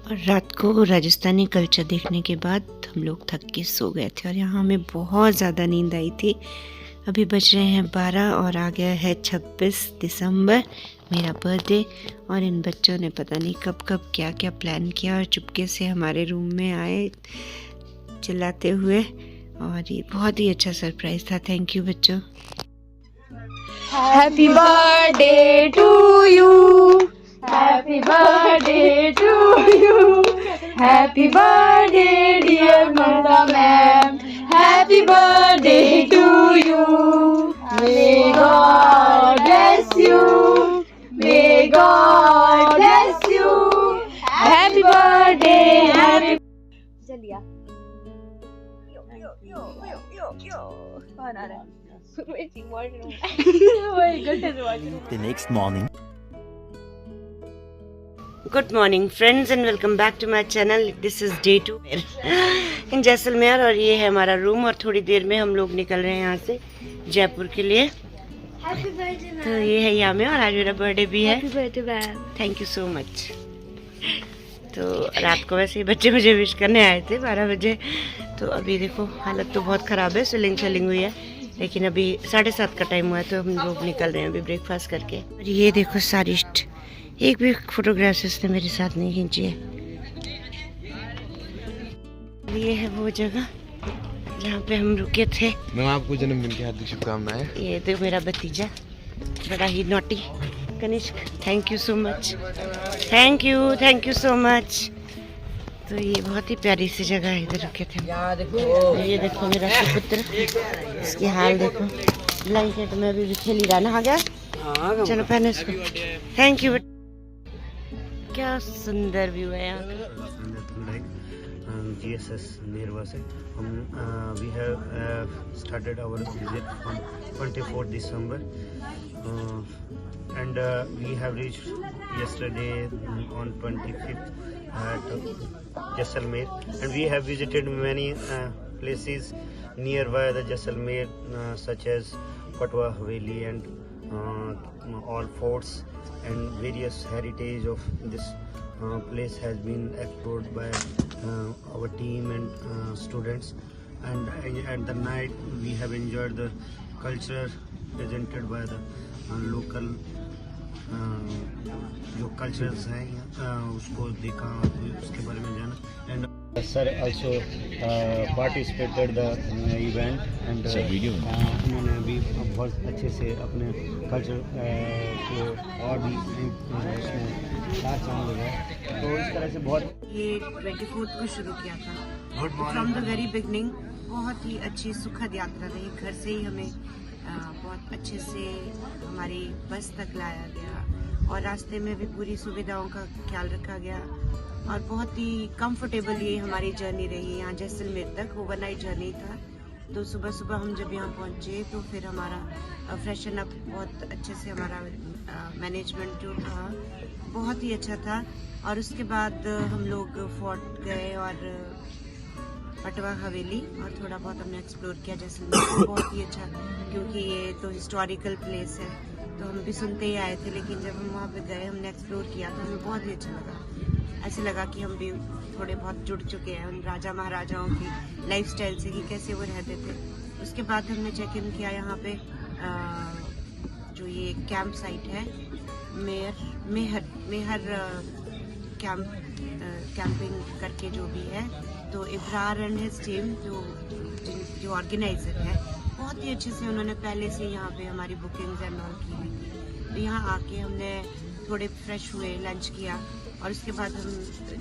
और रात को राजस्थानी कल्चर देखने के बाद हम लोग थक के सो गए थे और यहाँ हमें बहुत ज़्यादा नींद आई थी। अभी बज रहे हैं 12 और आ गया है 26 दिसंबर, मेरा बर्थडे। और इन बच्चों ने पता नहीं कब कब क्या क्या प्लान किया और चुपके से हमारे रूम में आए चिल्लाते हुए, और ये बहुत ही अच्छा सरप्राइज था। थैंक यू बच्चों। Happy birthday to you, happy birthday to you, happy birthday dear Mamta ma'am, happy birthday to you, may God bless you, may God bless you, happy birthday happy. चलिए कौन आ रहा है? The next morning. Good morning friends and welcome back to my channel. This is day 2 in Jaisalmer और ये है हमारा room. और थोड़ी देर में हम लोग निकल रहे हैं यहाँ से जयपुर के लिए। तो ये है यामी और आज मेरा बर्थडे भी है। Thank you so much. तो रात को वैसे ही बच्चे मुझे विश करने आए थे 12 बजे। तो अभी देखो हालत तो बहुत ख़राब है, स्वेलिंग हुई है, लेकिन अभी 7:30 का टाइम हुआ है तो हम लोग निकल रहे हैं अभी ब्रेकफास्ट करके। और ये देखो सारिस्ट, एक भी फोटोग्राफ इसने मेरे साथ नहीं खींची है। ये है वो जगह जहाँ पे हम रुके थे। मैं आपको जन्मदिन की हार्दिक शुभकामनाएं। ये तो मेरा भतीजा बड़ा ही naughty Kanishk, thank you so much, thank you so much. तो ये बहुत ही प्यारी सी जगह है, इधर रुके थे। ये देखो मेरा सुपुत्र, इसकी हाल देखो, ब्लैंकेट में अभी भी खेली रहा ना। आ गया, चलो पहने इसको। Thank you. क्या सुंदर व्यू है यहाँ का। GSS नेरवा से हम we have started our visit from 24th December and we have reached yesterday on 25th at Jaisalmer, and we have visited many places nearby the Jaisalmer such as Patwa Haveli and all forts and various heritage of this place has been explored by our team and students, and at the night we have enjoyed the culture presented by the local जो cultures हैं उसको देखा, उसके बारे में जाना। And sir also participated the event and उन्होंने भी बहुत अच्छे से अपने कल्चर को और भी उसमें चांद लगाया। तो इस तरह से बहुत ये 24th को शुरू किया था फ्रॉम द वेरी बिगनिंग। बहुत ही अच्छी सुखद यात्रा रही। घर से ही हमें बहुत अच्छे से हमारी बस तक लाया गया और रास्ते में भी पूरी सुविधाओं का ख्याल रखा गया और बहुत ही कंफर्टेबल ये हमारी जर्नी रही। यहाँ जैसलमेर तक ओवरनाइट जर्नी था। तो सुबह सुबह हम जब यहाँ पहुँचे तो फिर हमारा फ्रेशन अप बहुत अच्छे से, हमारा मैनेजमेंट जो था बहुत ही अच्छा था। और उसके बाद हम लोग फोर्ट गए और पटवा हवेली और थोड़ा बहुत हमने एक्सप्लोर किया जैसलमेर। बहुत ही अच्छा, क्योंकि ये तो हिस्टोरिकल प्लेस है तो हम भी सुनते ही आए थे, लेकिन जब हम वहाँ पे गए हमने एक्सप्लोर किया तो हमें बहुत ही अच्छा लगा। ऐसे लगा कि हम भी थोड़े बहुत जुड़ चुके हैं उन राजा महाराजाओं की लाइफस्टाइल से कि कैसे वो रहते थे। उसके बाद हमने चेक इन किया यहाँ पे जो ये कैंप साइट है मेहर कैंपिंग करके जो भी है। तो इब्रार एंड हिज टीम जो ऑर्गेनाइजर है, बहुत ही अच्छे से उन्होंने पहले से यहाँ पे हमारी बुकिंग्स एंड ऑल की हुई थी। तो यहाँ आके हमने थोड़े फ्रेश हुए, लंच किया और उसके बाद हम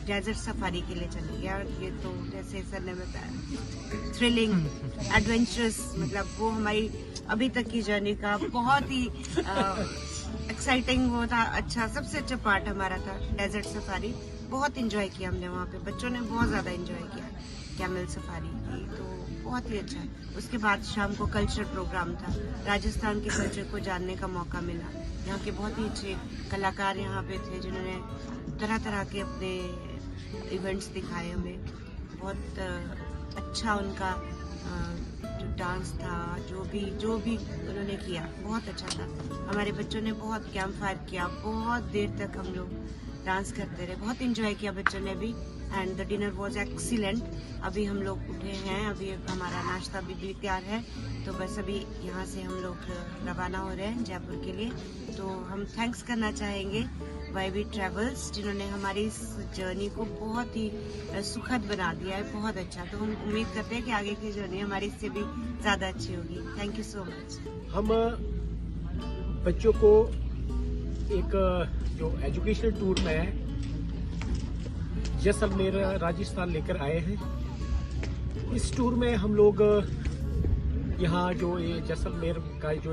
डेजर्ट सफारी के लिए चले गए। और ये तो जैसे सर ने बताया थ्रिलिंग एडवेंचरस, मतलब वो हमारी अभी तक की जर्नी का बहुत ही एक्साइटिंग वो था। अच्छा, सबसे अच्छा पार्ट हमारा था डेजर्ट सफारी। बहुत इंजॉय किया हमने वहाँ पे, बच्चों ने बहुत ज़्यादा इंजॉय किया कैमल सफारी की, तो बहुत ही अच्छा। उसके बाद शाम को कल्चर प्रोग्राम था, राजस्थान के कल्चर को जानने का मौका मिला। यहाँ के बहुत ही अच्छे कलाकार यहाँ पे थे जिन्होंने तरह तरह के अपने इवेंट्स दिखाए हमें। बहुत अच्छा उनका जो डांस था, जो भी उन्होंने किया बहुत अच्छा था। हमारे बच्चों ने बहुत कैंप फायर किया, बहुत देर तक हम लोग डांस करते रहे, बहुत एंजॉय किया बच्चों ने भी। And the dinner was excellent. अभी हम लोग उठे हैं, अभी हमारा नाश्ता भी तैयार है, तो बस अभी यहाँ से हम लोग रवाना हो रहे हैं जयपुर के लिए। तो हम थैंक्स करना चाहेंगे YB ट्रेवल्स, जिन्होंने हमारी इस जर्नी को बहुत ही सुखद बना दिया है, बहुत अच्छा। तो हम उम्मीद करते हैं कि आगे की जर्नी हमारी इससे भी ज़्यादा अच्छी होगी। Thank you so much. हम बच्चों को एक जो एजुकेशनल टूर में जैसलमेर राजस्थान लेकर आए हैं। इस टूर में हम लोग यहाँ जो ये जैसलमेर का जो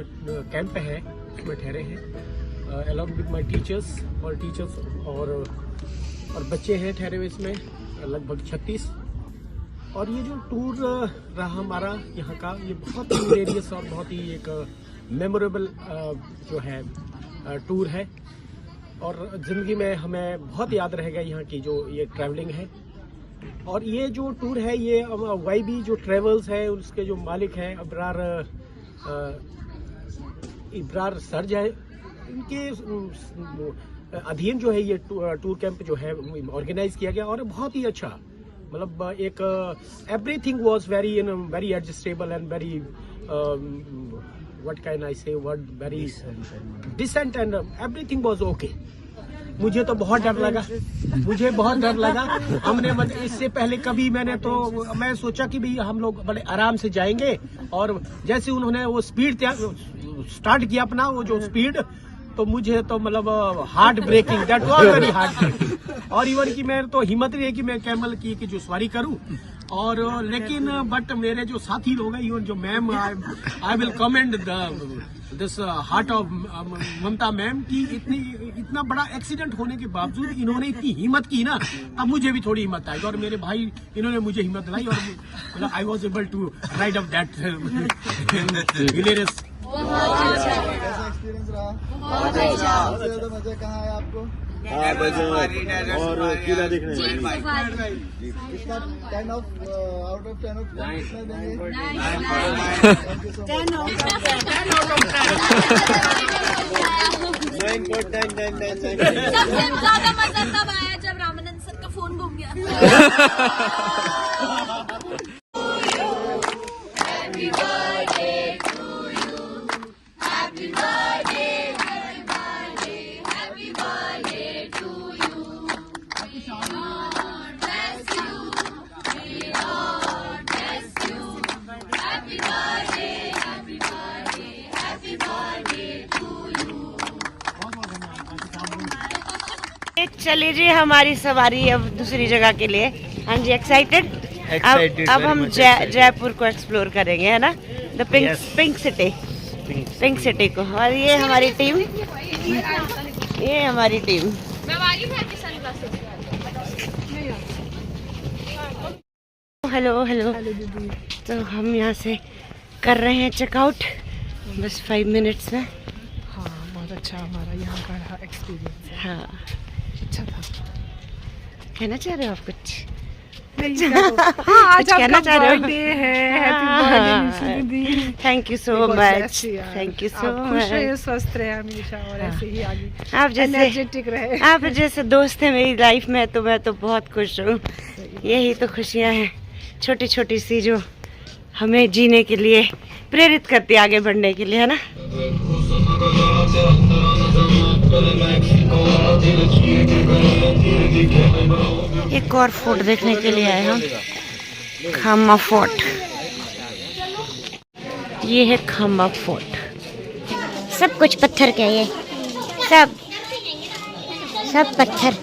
कैंप है उसमें ठहरे हैं, अलॉन्ग विद माय टीचर्स और बच्चे हैं ठहरे हुए इसमें लगभग 36। और ये जो टूर रहा हमारा यहाँ का, ये बहुत ही हिलेरियस और बहुत ही एक मेमोरेबल जो है टूर है, और ज़िंदगी में हमें बहुत याद रहेगा यहाँ की जो ये ट्रैवलिंग है। और ये जो टूर है ये YB जो ट्रेवल्स है उसके जो मालिक हैं इब्रार सर्ज है, इनके अधीन जो है ये टूर कैंप जो है ऑर्गेनाइज किया गया। और बहुत ही अच्छा, मतलब एक everything was very adjustable and very what can I say, what very decent and everything was okay। मुझे तो बहुत डर लगा, हमने इससे पहले कभी मैं सोचा कि भाई हम लोग बड़े आराम से जाएंगे, और जैसे उन्होंने वो स्पीड स्टार्ट किया अपना वो जो स्पीड, तो मुझे तो मतलब heart breaking, that was very heart breaking. और इवन की मैं तो हिम्मत नहीं है कि मैं कैमल की जो सवारी करूं, और लेकिन बट मेरे जो साथी लोग हैं, इवन जो ma'am, I will commend this heart of Mamta ma'am की इतना बड़ा एक्सीडेंट होने के बावजूद इन्होंने इतनी हिम्मत की ना, अब मुझे भी थोड़ी हिम्मत आई, और मेरे भाई इन्होंने मुझे हिम्मत लाई, और मतलब I was able to ride up that hilarious. कैसा एक्सपीरियंस रहा? बहुत अच्छा। सबसे ज्यादा मजा कहाँ आया आपको? और किला देखने में कितना 10 आउट ऑफ 10 कितना देंगे? 9.999। सबसे ज्यादा मजा तब आया जब रामानंद सर का फोन घूम गया। चलिए जी, हमारी सवारी अब दूसरी जगह के लिए। हाँ जी, एक्साइटेड। अब हम जयपुर को एक्सप्लोर करेंगे, है ना, द पिंक सिटी को। और ये हमारी टीम, हेलो दीदी। तो हम यहाँ से कर रहे हैं चेकआउट बस 5 मिनट्स में। हाँ, बहुत अच्छा हमारा यहाँ का एक्सपीरियंस है। हाँ, अच्छा था। कहना चाह रहे हो आप कुछ? आज कहना चाह रहे हो? बर्थडे है, happy birthday. Thank you so much, thank you so much. खुश रहे, स्वस्थ रहे हमेशा, और ऐसे ही आगे आप एनर्जेटिक रहे। आप जैसे दोस्त हैं मेरी लाइफ में, तो मैं तो बहुत खुश हूँ। यही तो खुशियाँ हैं, छोटी छोटी सी, जो हमें जीने के लिए प्रेरित करती है, आगे बढ़ने के लिए, है ना। एक और फोर्ट देखने के लिए आए हम, खाम्बा फोर्ट। ये है खाम्बा फोर्ट। सब कुछ पत्थर के, ये सब पत्थर।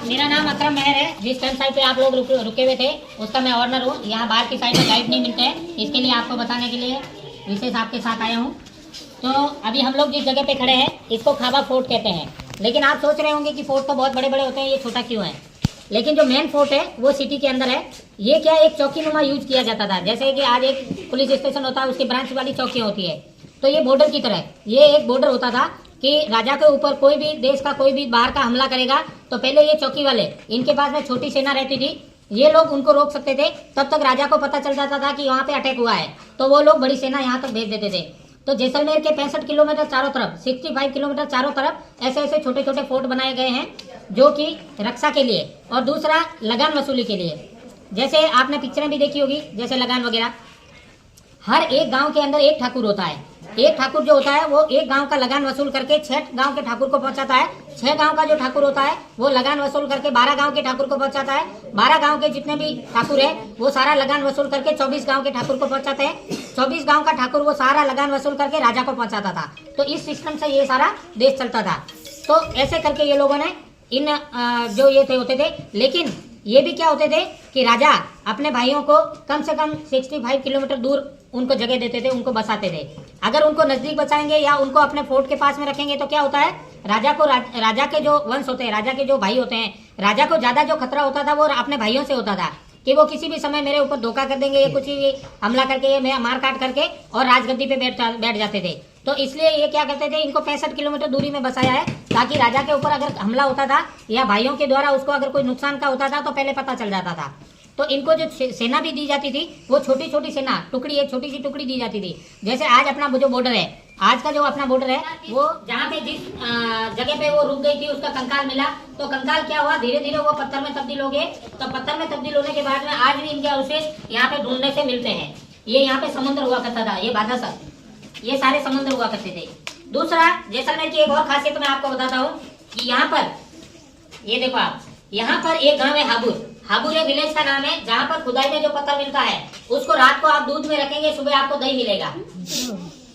मेरा नाम अकरम मेहर है। जिस कैंप साइट पे आप लोग रुके हुए थे उसका मैं ऑनर हूँ। यहाँ बाहर की साइड में गाइड नहीं मिलते हैं, इसके लिए आपको बताने के लिए विशेष आपके साथ आया हूँ। तो अभी हम लोग जिस जगह पे खड़े हैं इसको खाम्बा फोर्ट कहते हैं। लेकिन आप सोच रहे होंगे कि फोर्ट तो बहुत बड़े बड़े होते हैं, ये छोटा क्यों है। लेकिन जो मेन फोर्ट है वो सिटी के अंदर है। ये क्या एक चौकी नुमा यूज किया जाता था, जैसे कि आज एक पुलिस स्टेशन होता है, उसकी ब्रांच वाली चौकियाँ होती है। तो ये बॉर्डर की तरह ये एक बॉर्डर होता था कि राजा के ऊपर कोई भी देश का कोई भी बाहर का हमला करेगा तो पहले ये चौकी वाले, इनके पास में छोटी सेना रहती थी, ये लोग उनको रोक सकते थे, तब तक राजा को पता चल जाता था कि यहाँ पे अटैक हुआ है, तो वो लोग बड़ी सेना यहाँ तक भेज देते थे। तो जैसलमेर के 65 किलोमीटर चारों तरफ, 65 किलोमीटर चारों तरफ ऐसे ऐसे छोटे छोटे फोर्ट बनाए गए हैं जो कि रक्षा के लिए, और दूसरा लगान वसूली के लिए। जैसे आपने पिक्चरें भी देखी होगी, जैसे लगान वगैरह, हर एक गांव के अंदर एक ठाकुर होता है। एक ठाकुर जो होता है वो एक गांव का लगान वसूल करके 6 गांव के ठाकुर को पहुंचाता है। 6 गांव का जो ठाकुर होता है वो लगान वसूल करके 12 गांव के ठाकुर को पहुंचाता है। 12 गांव के जितने भी ठाकुर है वो सारा लगान वसूल करके 24 गांव के ठाकुर को पहुंचाते हैं। 24 गांव का ठाकुर वो सारा लगान वसूल करके राजा को पहुंचाता था। तो इस सिस्टम से ये सारा देश चलता था। तो ऐसे करके ये लोगों ने इन जो ये थे होते थे, लेकिन ये भी क्या होते थे कि राजा अपने भाइयों को कम से कम 65 किलोमीटर दूर उनको जगह देते थे, उनको बसाते थे। अगर उनको नजदीक बसाएंगे या उनको अपने फोर्ट के पास में रखेंगे तो क्या होता है, राजा को राजा के जो वंश होते हैं, राजा के जो भाई होते हैं, राजा को ज्यादा जो खतरा होता था वो अपने भाइयों से होता था कि वो किसी भी समय मेरे ऊपर धोखा कर देंगे, ये कुछ भी हमला करके, ये मार काट करके और राजगद्दी पे बैठ जाते थे। तो इसलिए ये क्या करते थे, इनको 65 किलोमीटर दूरी में बसाया है ताकि राजा के ऊपर अगर हमला होता था या भाइयों के द्वारा उसको अगर कोई नुकसान का होता था तो पहले पता चल जाता था। तो इनको जो सेना भी दी जाती थी वो छोटी छोटी सेना, टुकड़ी, एक छोटी सी टुकड़ी दी जाती थी। जैसे आज अपना जो बॉर्डर है, आज का जो अपना बॉर्डर है, वो जहाँ पे जिस जगह पे वो रुक गई थी उसका कंकाल मिला, तो कंकाल क्या हुआ, धीरे धीरे वो पत्थर में तब्दील हो गए। तो पत्थर में तब्दील होने के बाद में आज भी इनके अवशेष यहाँ पे ढूंढने से मिलते हैं। ये यहाँ पे समुद्र हुआ करता था, ये बाधासर, ये सारे समुद्र हुआ करते थे। दूसरा, जैसलमेर की एक और खासियत मैं आपको बताता हूँ कि यहाँ पर ये देखो आप, यहाँ पर एक गांव है हाबुर। हाबुर एक विलेज का नाम है जहाँ पर खुदाई में जो पत्थर मिलता है उसको रात को आप दूध में रखेंगे, सुबह आपको दही मिलेगा।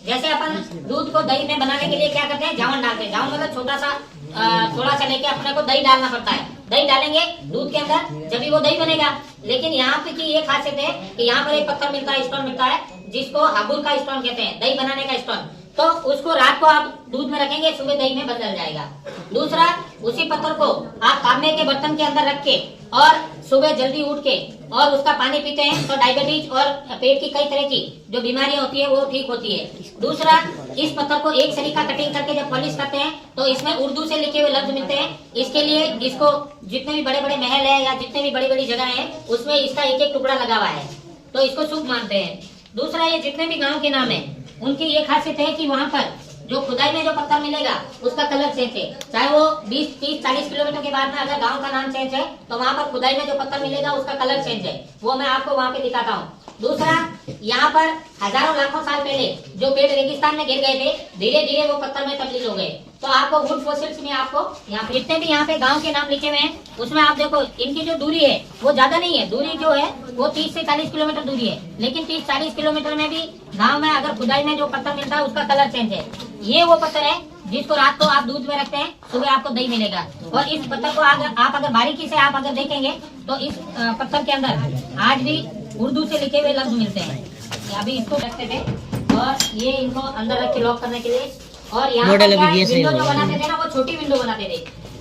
जैसे अपन दूध को दही में बनाने के लिए क्या करते हैं, जावन डालते हैं। जावन मतलब थोड़ा सा लेके अपने को दही डालना पड़ता है। दही डालेंगे दूध के अंदर, जब भी वो दही बनेगा। लेकिन यहाँ पे की ये खासियत है कि यहाँ पर एक पत्थर मिलता है, स्टोन मिलता है, जिसको हाबुर का स्टोन कहते हैं, दही बनाने का स्टोन। तो उसको रात को आप दूध में रखेंगे, सुबह दही में बदल जाएगा। दूसरा, उसी पत्थर को आप तांबे के बर्तन के अंदर रख के और सुबह जल्दी उठ के और उसका पानी पीते हैं तो डायबिटीज और पेट की कई तरह की जो बीमारियां होती है वो ठीक होती है। दूसरा, इस पत्थर को एक सरी का कटिंग करके जब पॉलिश करते हैं तो इसमें उर्दू से लिखे हुए लफ्ज मिलते हैं। इसके लिए इसको जितने भी बड़े बड़े महल है या जितने भी बड़ी बड़ी जगह है उसमें इसका एक एक टुकड़ा लगा हुआ है, तो इसको शुभ मानते हैं। दूसरा, ये जितने भी गाँव के नाम है उनकी ये खासियत है कि वहाँ पर जो खुदाई में जो पत्थर मिलेगा उसका कलर चेंज है। चाहे वो 20, 30, 40 किलोमीटर के बाद में अगर गांव का नाम चेंज है तो वहाँ पर खुदाई में जो पत्थर मिलेगा उसका कलर चेंज है, वो मैं आपको वहाँ पे दिखाता हूँ। दूसरा, यहाँ पर हजारों लाखों साल पहले जो पेड़ रेगिस्तान में गिर गए थे, धीरे धीरे वो पत्थर में तब्दील हो गए। तो आपको वुड फॉसिल्स में आपको यहाँ जितने भी यहाँ पे गांव के नाम लिखे हुए हैं उसमें आप देखो इनकी जो दूरी है वो ज्यादा नहीं है। दूरी जो है वो 30 से 40 किलोमीटर दूरी है, लेकिन 30-40 किलोमीटर में भी गांव में अगर खुदाई में जो पत्थर मिलता है उसका कलर चेंज है। ये वो पत्थर है जिसको रात को आप दूध में रखते हैं, सुबह आपको दही मिलेगा। और इस पत्थर को आप अगर बारीकी से आप अगर देखेंगे तो इस पत्थर के अंदर आज भी उर्दू से लिखे हुए लफ्ज मिलते हैं। अभी इसको रखते थे और ये इनको अंदर रख के लॉक करने के लिए। और यहाँ पर विंडो जो बनाते थे ना वो छोटी विंडो बनाते थे।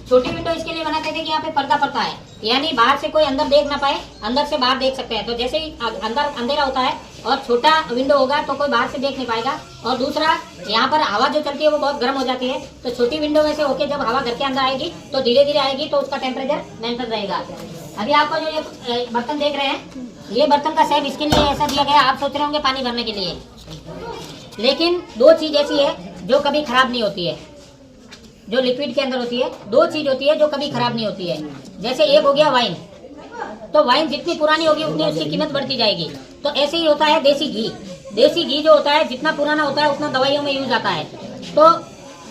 छोटी विंडो इसके लिए बनाते थे कि यहाँ पे पर्दा पड़ता है, यानी बाहर से कोई अंदर देख ना पाए, अंदर से बाहर देख सकते हैं। तो जैसे ही अंदर अंधेरा होता है और छोटा विंडो होगा तो कोई बाहर से देख नहीं पाएगा। और दूसरा, यहाँ पर हवा जो चलती है वो बहुत गर्म हो जाती है, तो छोटी विंडो में से होके जब हवा घर के अंदर आएगी तो धीरे धीरे आएगी तो उसका टेम्परेचर मेंटेन रहेगा। अभी आपको जो ये बर्तन देख रहे हैं, ये बर्तन का शेप इसके लिए ऐसा दिया गया, आप सोच रहे होंगे पानी भरने के लिए, लेकिन दो चीज ऐसी है जो कभी खराब नहीं होती है, जो लिक्विड के अंदर होती है। दो चीज होती है जो कभी खराब नहीं होती है। जैसे एक हो गया वाइन, तो वाइन जितनी पुरानी होगी उतनी उसकी कीमत बढ़ती जाएगी। तो ऐसे ही होता है देसी घी। देसी घी जो होता है जितना पुराना होता है उतना दवाइयों में यूज आता है। तो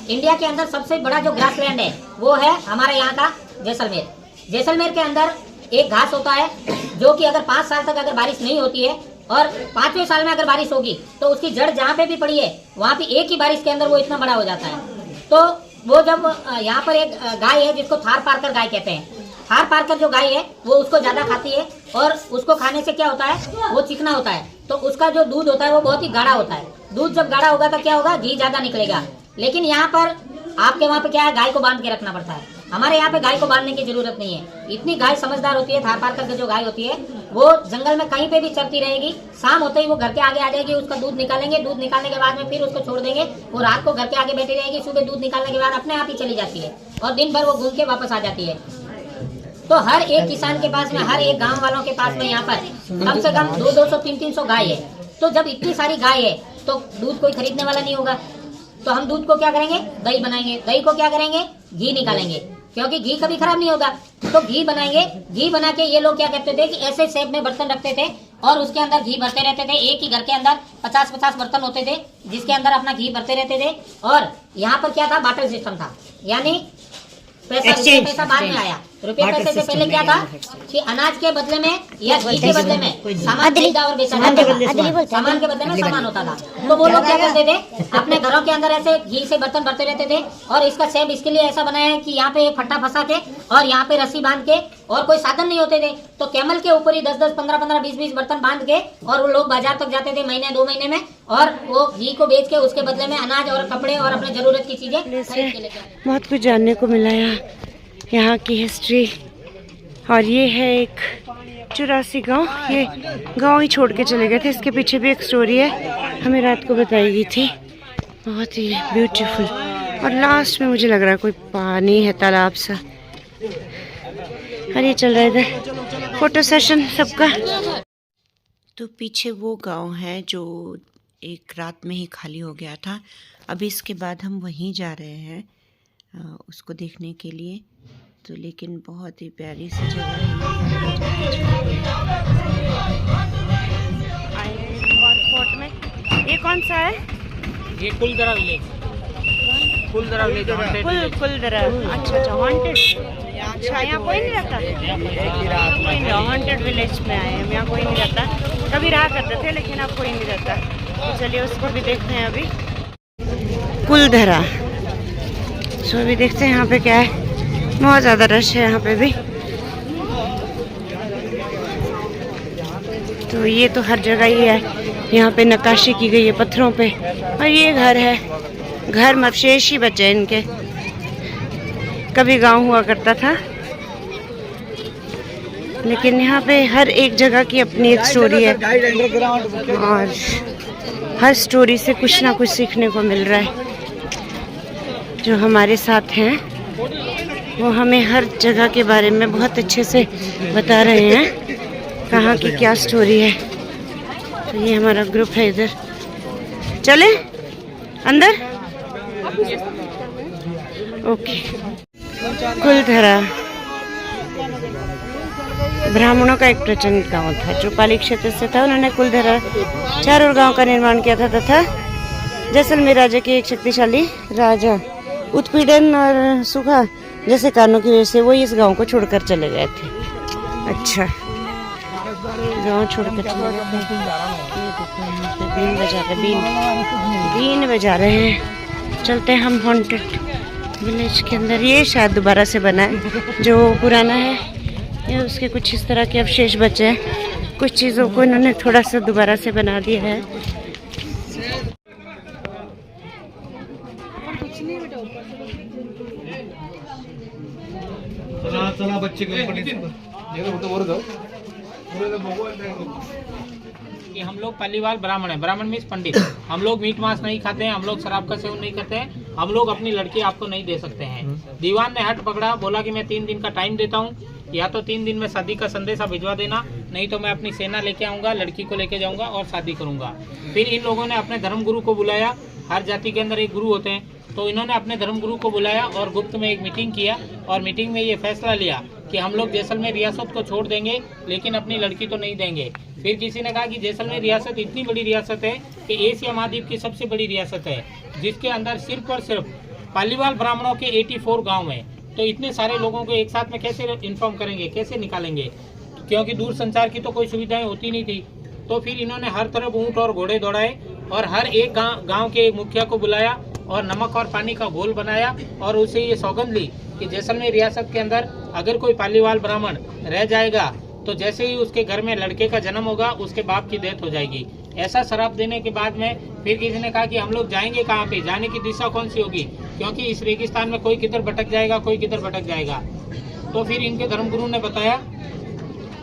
इंडिया के अंदर सबसे बड़ा जो ग्रासलैंड है वो है हमारे यहाँ का जैसलमेर। जैसलमेर के अंदर एक घास होता है जो कि अगर 5 साल तक अगर बारिश नहीं होती है और 5वें साल में अगर बारिश होगी तो उसकी जड़ जहाँ पे भी पड़ी है वहाँ पे एक ही बारिश के अंदर वो इतना बड़ा हो जाता है। तो वो जब यहाँ पर एक गाय है जिसको थार पारकर गाय कहते हैं, थार पारकर जो गाय है वो उसको ज्यादा खाती है और उसको खाने से क्या होता है, वो चिकना होता है, तो उसका जो दूध होता है वो बहुत ही गाढ़ा होता है। दूध जब गाढ़ा होगा तो क्या होगा, घी ज्यादा निकलेगा। लेकिन यहाँ पर आपके वहाँ पे क्या है, गाय को बांध के रखना पड़ता है। हमारे यहाँ पे गाय को बांधने की जरूरत नहीं है, इतनी गाय समझदार होती है। थार पारकर की जो गाय होती है वो जंगल में कहीं पे भी चरती रहेगी, शाम होते ही वो घर के आगे आ जाएगी, उसका दूध निकालेंगे, दूध निकालने के बाद में फिर उसको छोड़ देंगे, वो रात को घर के आगे बैठी रहेगी, सुबह दूध निकालने के बाद अपने आप ही चली जाती है और दिन भर वो घूम के वापस आ जाती है। तो हर एक किसान के पास में, हर एक गांव वालों के पास में यहाँ पर कम से कम 200, 300 गाय है। तो जब इतनी सारी गाय है तो दूध कोई खरीदने वाला नहीं होगा। तो हम दूध को क्या करेंगे, दही बनाएंगे। दही को क्या करेंगे, घी निकालेंगे, क्योंकि घी कभी खराब नहीं होगा। तो घी बनाएंगे। घी बना के ये लोग क्या करते थे कि ऐसे शेप में बर्तन रखते थे और उसके अंदर घी भरते रहते थे। एक ही घर के अंदर 50-50 बर्तन होते थे जिसके अंदर अपना घी भरते रहते थे। और यहाँ पर क्या था, बाटर सिस्टम था, यानी पैसा बाद में आया। रुपये पैसे से पहले क्या था कि अनाज के बदले में या घी के बदले में सामान खरीदा और बेचा जाता था। सामान के बदले में सामान होता था। तो वो लोग क्या करते थे, अपने घरों के अंदर ऐसे घी से बर्तन भरते रहते थे। और इसका शेप इसके लिए ऐसा बनाया है कि यहाँ पे एक फट्टा फंसा के और यहाँ पे रस्सी बांध के, और कोई साधन नहीं होते थे तो कैमल के ऊपर ही 10-10, 15-15, 20-20 बर्तन बांध के और वो लोग बाजार तक जाते थे महीने 2 महीने में, और वो घी को बेच के उसके बदले में अनाज और कपड़े और अपने जरूरत की चीजें खरीद के लेके आते। बहुत कुछ जानने को मिला यहाँ की हिस्ट्री। और ये है एक 84 गांव। ये गांव ही छोड़ के चले गए थे। इसके पीछे भी एक स्टोरी है, हमें रात को बताई गई थी, बहुत ही ब्यूटीफुल। और लास्ट में मुझे लग रहा है कोई पानी है, तालाब सा। और ये चल रहा है इधर फोटो सेशन सबका। तो पीछे वो गांव है जो एक रात में ही खाली हो गया था। अभी इसके बाद हम वहीं जा रहे हैं उसको देखने के लिए। तो लेकिन बहुत ही प्यारी सी जगह है। और फोर्ट में ये कौन सा है, ये कुलदरा विलेज। कुलदरा विलेज कुलदरा। अच्छा, हॉन्टेड। अच्छा, यहाँ कोई नहीं रहता। हॉन्टेड विलेज में आए हैं, यहाँ कोई नहीं रहता। कभी रहा करते थे लेकिन अब कोई नहीं रहता। तो चलिए उसको भी देखते हैं अभी। कुलदरा। सो अभी देखते हैं यहाँ पे क्या है। बहुत ज़्यादा रश है यहाँ पे भी। तो ये तो हर जगह ही है। यहाँ पे नक्काशी की गई है पत्थरों पे। और ये घर है, घर मवशेष ही बचे इनके। कभी गांव हुआ करता था, लेकिन यहाँ पे हर एक जगह की अपनी एक स्टोरी है और हर स्टोरी से कुछ ना कुछ सीखने को मिल रहा है। जो हमारे साथ हैं वो हमें हर जगह के बारे में बहुत अच्छे से बता रहे हैं, कहाँ की क्या स्टोरी है। तो ये हमारा ग्रुप है, इधर चले अंदर। ओके। कुलधरा ब्राह्मणों का एक प्रचलित गांव था जो पाली क्षेत्र से था। उन्होंने कुलधरा चारों गांव का निर्माण किया था तथा जैसलमेर राज्य के एक शक्तिशाली राजा उत्पीड़न और सूखा जैसे कारणों की वजह से वो इस गांव को छोड़कर चले गए थे। अच्छा, गांव छोड़कर चले गए थे। ये देखो यहाँ पे बीन बजा रहे, बीन बजा रहे हैं। चलते हैं हम हॉन्टेड विलेज के अंदर। ये शायद दोबारा से बना है, जो पुराना है ये उसके कुछ इस तरह के अवशेष बचे हैं। कुछ चीज़ों को इन्होंने थोड़ा सा दोबारा से बना दिया है। चला बच्चे कि हम लोग पहलीवाल ब्राह्मण है। ब्राह्मण मीन्स पंडित। हम लोग मीट मांस नहीं खाते हैं, हम लोग शराब का सेवन नहीं करते हैं, हम लोग अपनी लड़की आपको नहीं दे सकते हैं। दीवान ने हट पकड़ा, बोला कि मैं 3 दिन का टाइम देता हूँ, या तो 3 दिन में शादी का संदेशा भिजवा देना, नहीं तो मैं अपनी सेना लेके आऊंगा, लड़की को लेके जाऊंगा और शादी करूंगा। फिर इन लोगों ने अपने धर्म गुरु को बुलाया। हर जाति के अंदर एक गुरु होते हैं, तो इन्होंने अपने धर्म गुरु को बुलाया और गुप्त में एक मीटिंग किया और मीटिंग में ये फैसला लिया कि हम लोग जैसलमेर रियासत को छोड़ देंगे लेकिन अपनी लड़की तो नहीं देंगे। फिर किसी ने कहा कि जैसलमेर रियासत इतनी बड़ी रियासत है कि एशिया महाद्वीप की सबसे बड़ी रियासत है, जिसके अंदर सिर्फ और सिर्फ पालीवाल ब्राह्मणों के 84 गाँव हैं। तो इतने सारे लोगों को एक साथ में कैसे इन्फॉर्म करेंगे, कैसे निकालेंगे, क्योंकि दूर संचार की तो कोई सुविधाएं होती नहीं थी। तो फिर इन्होंने हर तरफ ऊंट और घोड़े दौड़ाए और हर एक गांव के एक मुखिया को बुलाया और नमक और पानी का घोल बनाया और उसे ये सौगंध ली कि जैसलमेर रियासत के अंदर अगर कोई पालीवाल ब्राह्मण रह जाएगा तो जैसे ही उसके घर में लड़के का जन्म होगा उसके बाप की डेथ हो जाएगी। ऐसा शराप देने के बाद में फिर किसी ने कहा कि हम लोग जाएंगे कहाँ पे, जाने की दिशा कौन सी होगी, क्योंकि इस रेगिस्तान में कोई किधर भटक जाएगा, कोई किधर भटक जाएगा। तो फिर इनके धर्मगुरु ने बताया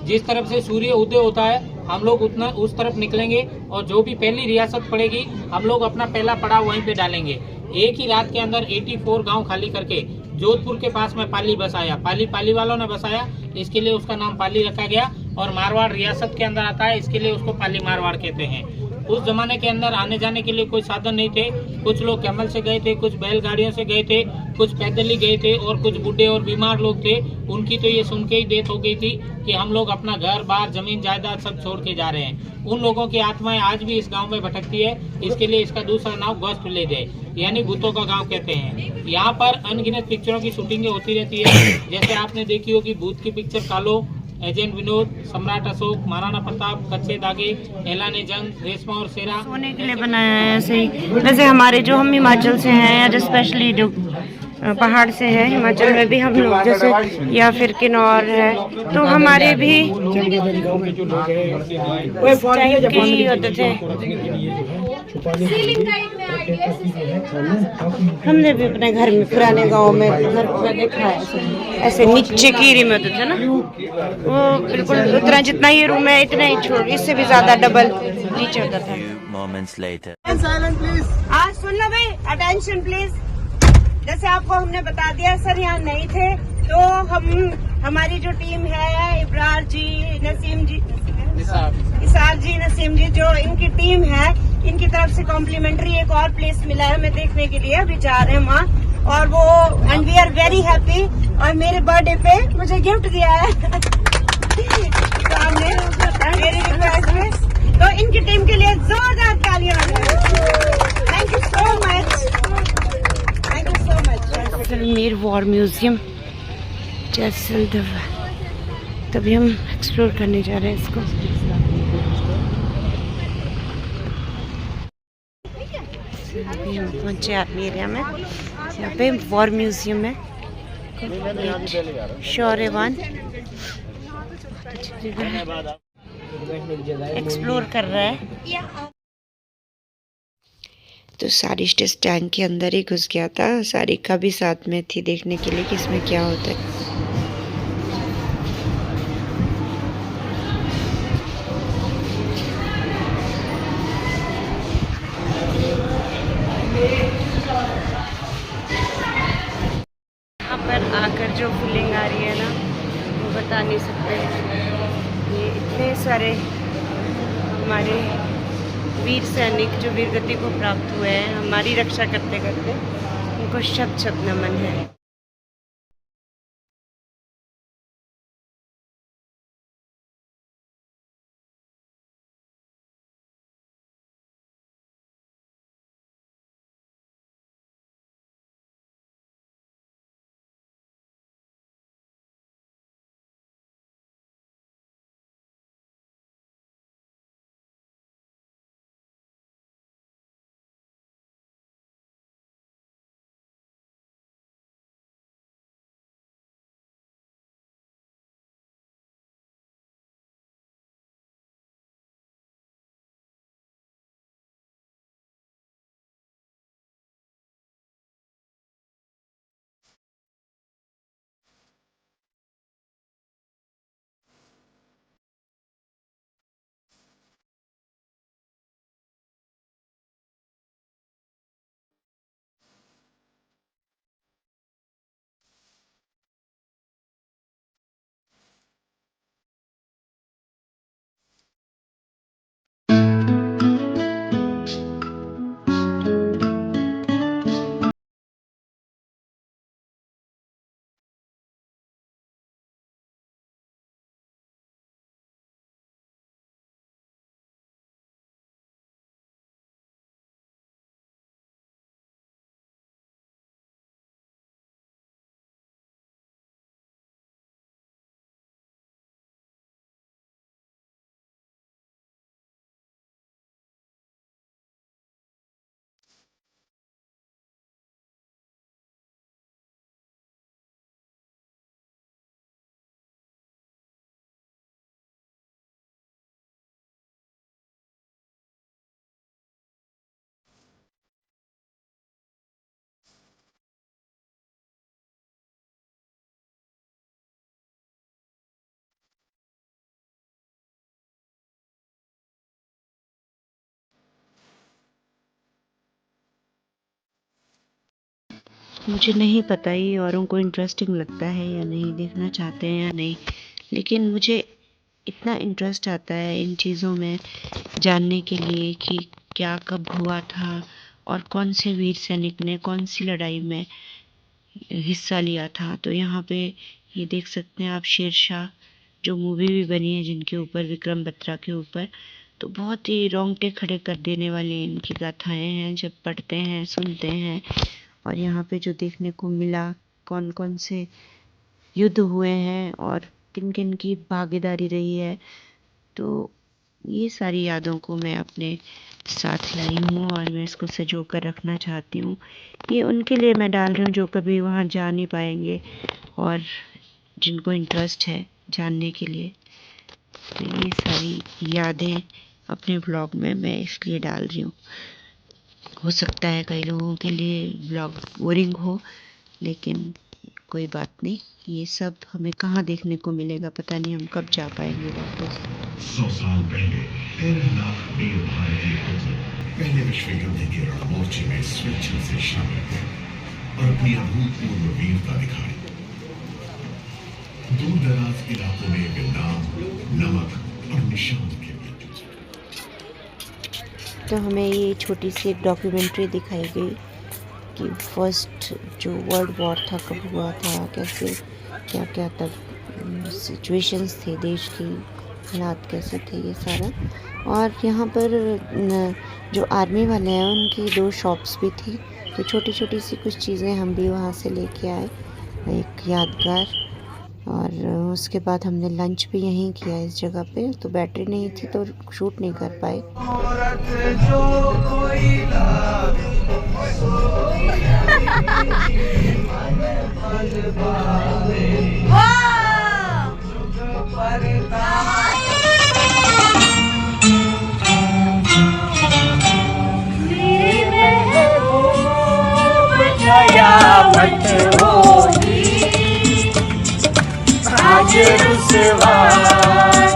जिस तरफ से सूर्य उदय होता है हम लोग उतना उस तरफ निकलेंगे और जो भी पहली रियासत पड़ेगी हम लोग अपना पहला पड़ाव वहीं पे डालेंगे। एक ही रात के अंदर 84 गांव खाली करके जोधपुर के पास में पाली बसाया। पाली वालों ने बसाया, इसके लिए उसका नाम पाली रखा गया। और मारवाड़ रियासत के अंदर आता है, इसके लिए उसको पाली मारवाड़ कहते हैं। उस जमाने के अंदर आने जाने के लिए कोई साधन नहीं थे। कुछ लोग कैमल से गए थे, कुछ बैलगाड़ियों से गए थे, कुछ पैदल ही गए थे, और कुछ बूढ़े और बीमार लोग थे। उनकी तो ये सुन के ही डेथ हो गई थी कि हम लोग अपना घर बार जमीन जायदाद सब छोड़ के जा रहे हैं। उन लोगों की आत्माएं आज भी इस गांव में भटकती है। इसके लिए इसका दूसरा नाम गोस्ट विलेज है, यानी भूतों का गांव कहते हैं। यहाँ पर अनगिनत पिक्चरों की शूटिंग होती रहती है। जैसे आपने देखी होगी भूत की पिक्चर कालो, एजेंट विनोद, सम्राट अशोक, महाराणा प्रताप, कच्चे धागे, ऐलाने जंग, रेशमा और शेरा। सोने के लिए बनाया है ऐसे ही। वैसे हमारे जो हम हिमाचल से हैं या जो स्पेशली जो पहाड़ से है, हिमाचल में भी हम लोग जैसे या फिर किन्नौर है, तो हमारे भी इस टाइप के ही होते थे। हमने भी अपने घर में पुराने गांव में घर पूरा देखा है, ऐसे नीचे कीरी में होते थे ना, वो बिल्कुल उतना जितना ये रूम है इतना ही छोड़, इससे भी ज्यादा डबल नीचे होता था। आज सुन लो भाई, अटेंशन प्लीज। जैसे आपको हमने बता दिया सर यहाँ नहीं थे, तो हमारी जो टीम है, इब्रार जी, नसीम जी, इसार जी, नसीम जी, जो इनकी टीम है, इनकी तरफ से कॉम्प्लीमेंट्री एक और प्लेस मिला है हमें देखने के लिए। अभी जा रहे हैं वहाँ, और वो and we are very happy. और मेरे बर्थडे पे मुझे गिफ्ट दिया है सामने मेरी रिक्वेस्ट में, तो इनकी टीम के लिए जोरदार तालियां। Thank you so much, thank you so much. Jaisalmer war museum, Jaisalmer, तभी हम एक्सप्लोर करने जा रहे हैं इसको। अभी हम पहुंचे आर्मी एरिया में, यहाँ पे वॉर म्यूजियम है, शौर्यवान एक्सप्लोर कर रहा है। तो सारिश टैंक के अंदर ही घुस गया था, सारिका भी साथ में थी देखने के लिए कि इसमें क्या होता है। यहाँ पर आकर जो फीलिंग आ रही है ना, वो बता नहीं सकते। ये इतने सारे हमारे वीर सैनिक जो वीर गति को प्राप्त हुए हैं, हमारी रक्षा करते करते, उनको शत शत नमन है। मुझे नहीं पता ये औरों को इंटरेस्टिंग लगता है या नहीं, देखना चाहते हैं या नहीं, लेकिन मुझे इतना इंटरेस्ट आता है इन चीज़ों में जानने के लिए कि क्या कब हुआ था और कौन से वीर सैनिक ने कौन सी लड़ाई में हिस्सा लिया था। तो यहाँ पे ये देख सकते हैं आप शेरशाह, जो मूवी भी बनी है जिनके ऊपर, विक्रम बत्रा के ऊपर, तो बहुत ही रोंगटे खड़े कर देने वाली इनकी गाथाएं हैं जब पढ़ते हैं, सुनते हैं। और यहाँ पे जो देखने को मिला, कौन कौन से युद्ध हुए हैं और किन किन की भागीदारी रही है, तो ये सारी यादों को मैं अपने साथ लाई हूँ और मैं इसको संजो कर रखना चाहती हूँ। ये उनके लिए मैं डाल रही हूँ जो कभी वहाँ जा नहीं पाएंगे और जिनको इंटरेस्ट है जानने के लिए। तो ये सारी यादें अपने ब्लॉग में मैं इसलिए डाल रही हूँ। हो सकता है कई लोगों के लिए ब्लॉग बोरिंग हो, लेकिन कोई बात नहीं, ये सब हमें कहाँ देखने को मिलेगा, पता नहीं हम कब जा पाएंगे वापस। 100 साल पहले 13 लाख वीर भारतीय पुत्र पहले विश्व युद्ध के रणमोर्चे में स्वेच्छा से शामिल हुए और अपनी अभूतपूर्व वीरता दिखाई। दूर दराज इलाकों में वे नाम, नमक और निशान के तो हमें ये छोटी सी एक डॉक्यूमेंट्री दिखाई गई कि फर्स्ट जो वर्ल्ड वॉर था कब हुआ था, कैसे क्या क्या तब सिचुएशंस थे, देश की हालात कैसे थे, ये सारा। और यहाँ पर जो आर्मी वाले हैं उनकी 2 शॉप्स भी थी, तो छोटी छोटी सी कुछ चीज़ें हम भी वहाँ से लेके आए, एक यादगार। और उसके बाद हमने लंच भी यहीं किया इस जगह पे, तो बैटरी नहीं थी तो शूट नहीं कर पाए। आज रुसवा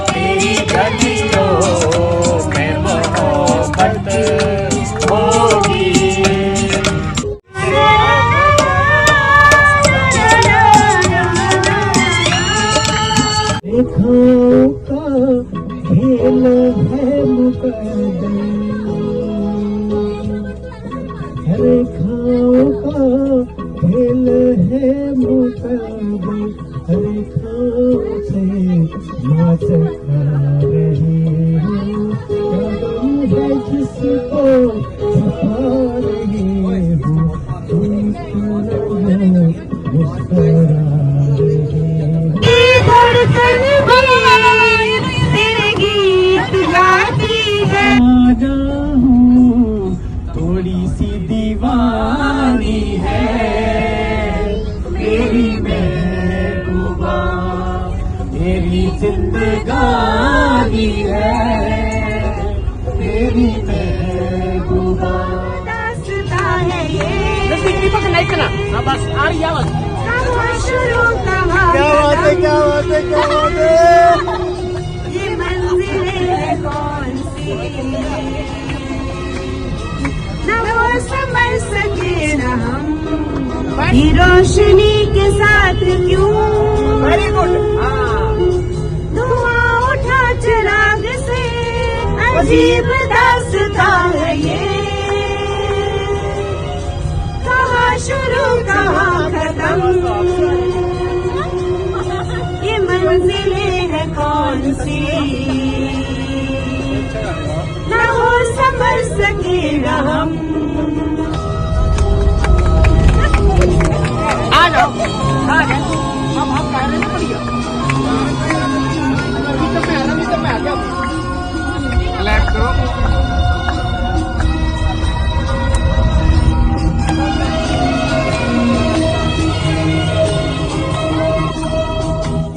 तेरी गलियों में मोहब्बत होगी। रेखाओं का खेल है मुकद्दर, रेखाओं का खेल है मुकद्दर, रेखाओं से नाच रही हूँ, कदम है जिसको छुपा रही हूँ, तुम मुस्कुरा तेरे गीत गाती है। आजा हूँ थोड़ी सी दीवानी है तेरी महबूबा, तेरी जिंदगानी है तेरी महबूबा। दास्ता है ये बस आ रही आवाज। क्या बात है, क्या बात है, क्या बात है। ये मंजिलें कौन सी न वो समझ सके न हम, ये रोशनी के साथ क्यों वेरी गुड धुआं उठा चिराग से, अजीब दास्ता है ये, कहाँ शुरू कहाँ खत्म, ये मंजिलें है कौन सी न हो समझ सके न हम। आ जाओ अब हम कह रहे हैं में आ जाओ क्लैप करो।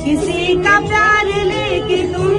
किसी का प्यार लेके तुम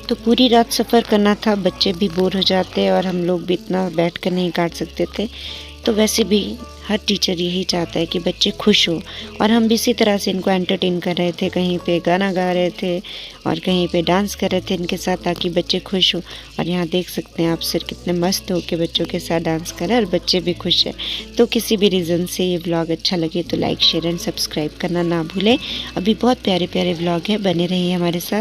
तो पूरी रात सफ़र करना था, बच्चे भी बोर हो जाते और हम लोग भी इतना बैठ कर नहीं काट सकते थे। तो वैसे भी हर टीचर यही चाहता है कि बच्चे खुश हो, और हम भी इसी तरह से इनको एंटरटेन कर रहे थे। कहीं पे गाना गा रहे थे और कहीं पे डांस कर रहे थे इनके साथ, ताकि बच्चे खुश हो। और यहाँ देख सकते हैं आप सर कितने मस्त हो के बच्चों के साथ डांस कर रहे हैं और बच्चे भी खुश हैं। तो किसी भी रीज़न से ये व्लॉग अच्छा लगे तो लाइक शेयर एंड सब्सक्राइब करना ना भूलें। अभी बहुत प्यारे प्यारे व्लॉग हैं, बने रहिए हमारे साथ।